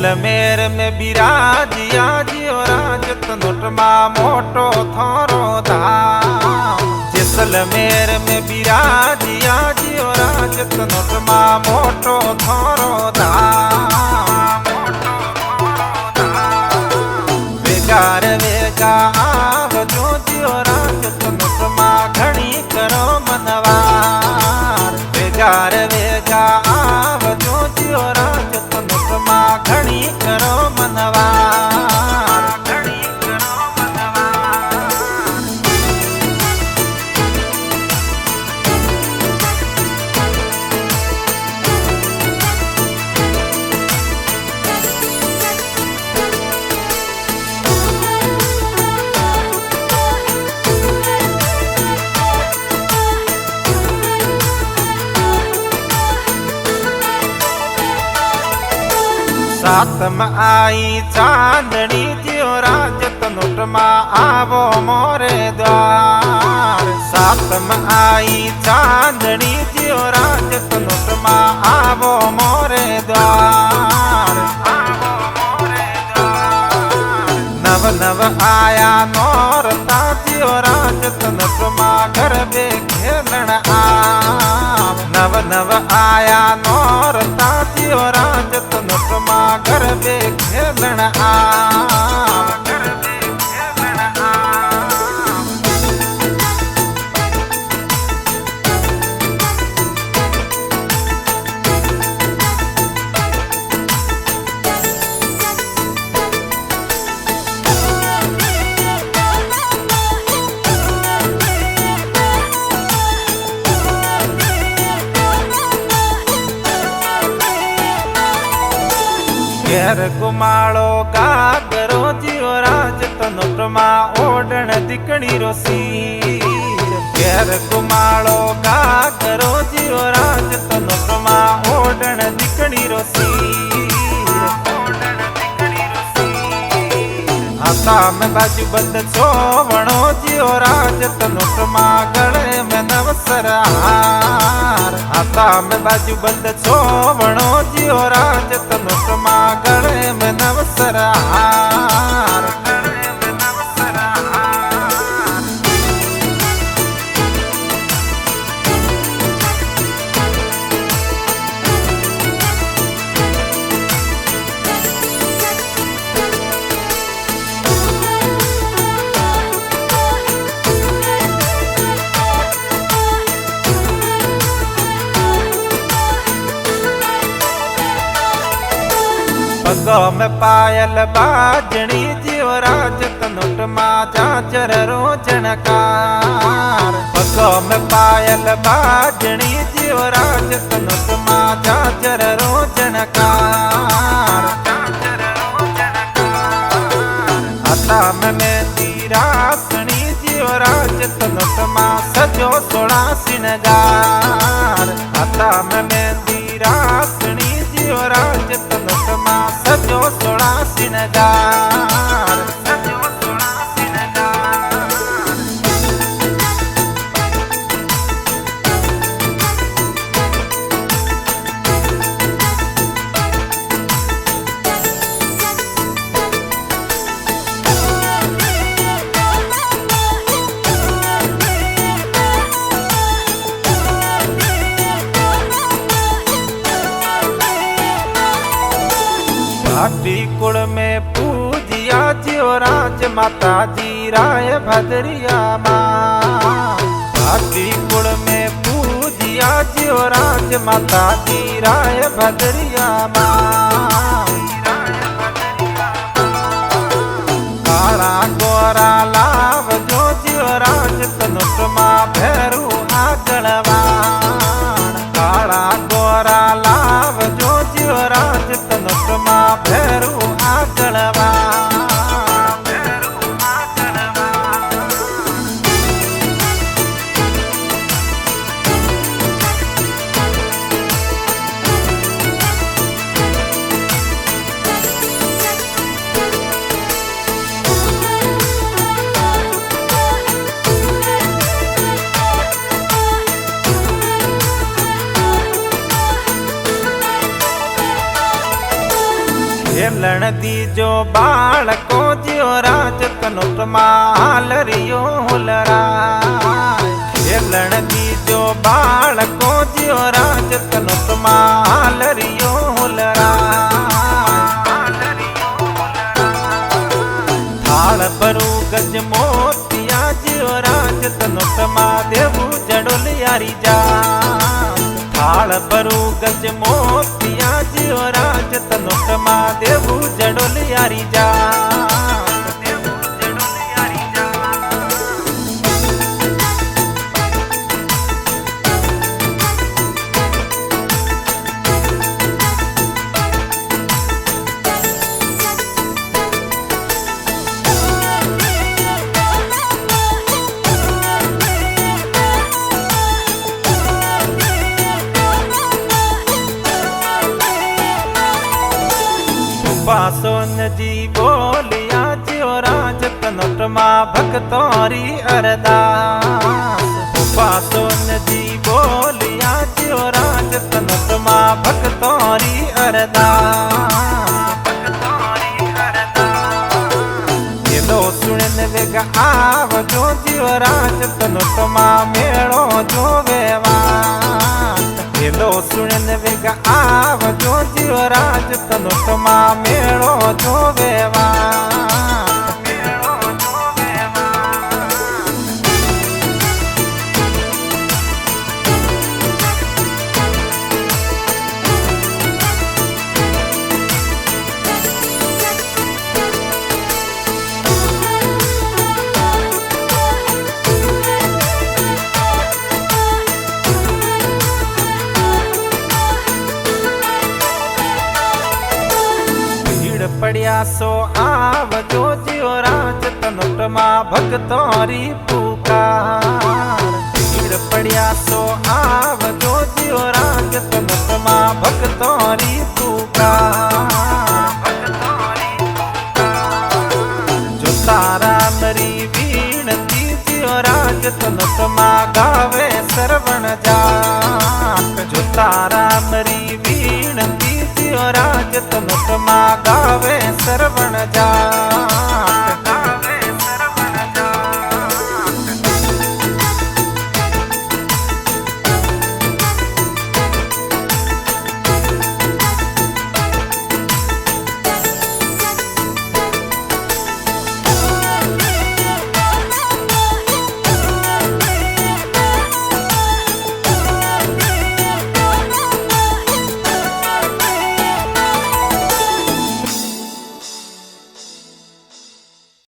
जैसलमेर में बिराजिया जियो राजत नोटमा मोटो थारो धाम। जैसलमेर में बिराजिया जियो राजत नोटमा मोटो थारो धाम। वेगार वेगा आवजो जियो राजत नोटमा घणी करो मनवार। वेगार वेगा आवजो जियो राजत नोटमा घणी करो मनवार। घणी करो मनवार। सातम आई चांदनी जियो राजत नोटमा आवो मोरे द्वार। सातम आई चांदनी जियो राजत नोटमा आवो मोरे द्वार। नव नव आया नौरता जियो राजत नोटमा गरबे खेलण आव। नव नव आया नौरता जियो राजत नोटमा गरबे खेलण आव। गरबे खेलण आव। घेर गुमाड़ो गागरो जियो राजत नोटमा ओडण दिकणी रो सीर। घेर गुमाड़ो गागरो जियो राजत नोटमा ओडण दिकणी रो सीर। हाथा में बाजू बंद चोवणो जियो राजत नोटमा गले में नवसर हार। हाथा में बाजू बंद चोवणो जियो राजत नोटमा गले में नवसर हार। गले में नवसर हार। पगों में पायल बाजणी जियो राजत नोटमा झांझर रो झणकार। पगों में पायल बाजणी जियो राजत नोटमा झांझर रो झणकार। हाथा में मेहंदी रासणी जियो राजत नोटमा सजो सोला सिंगार। हाथा में मेहंदी रासणी जियो राजत नोटमा सजो सोला सिंगार। सजो सोला सिंगार। भाटी कुल में पूजिया जियो राज माता जी राय भद्रिया माँ। भाटी कुल में पूजिया जियो राज माता जी राय भद्रिया माँ। काला गोरा लाव जो जियो राजत नोटमा भैरू आगलवान। काला गोरा लाव जो जियो राजत नोटमा भैरू आगलवान। भैरू आगलवान। ખેલણ દીજો બાળકો જ્યો રાજ તનોટમાં હાલરિયો હોલરાય ખેલણ દીજો બાળકો જ્યો રાજ તનોટમાં હાલરિયો હોલરાય થાળ ભરું ગજ મોતિયા જ્યો રાજ તનોટમાં દેવું જડોલિયારી જા થાળ ભરું ગજ મોતિયા જ્યો રાજ તનોટમાં દેવું જડોલિયારી જા પાસોનજી બોલિયા જ્યો રાજ તનોટમાં ભક્તોરી અરદાસ પાસોનજી બોલિયા જ્યો રાજ તનોટમાં ભક્તોરી અરદાસ એલો સુણન વેગ આવજો જ્યો રાજ તનોટમાં મેળો જોવેવા એલો સુણન વેગ આવજો જ્યો રાજ તનોટમાં મેળો જોવેવા પડ્યા સો આવજો જ્યો રાજ તનોટમાં ભક્તોરી પુકાર ભીડ પડ્યા સો આવજો જ્યો રાજ તનોટમાં ભક્તોરી પુકાર જો તારા મરી વીણતી જ્યો રાજ તનોટમાં ગાવે સરવણ જાત જો તારા મરી વીણતી જ્યો રાજ તનોટમાં ગાવે સરવણ જા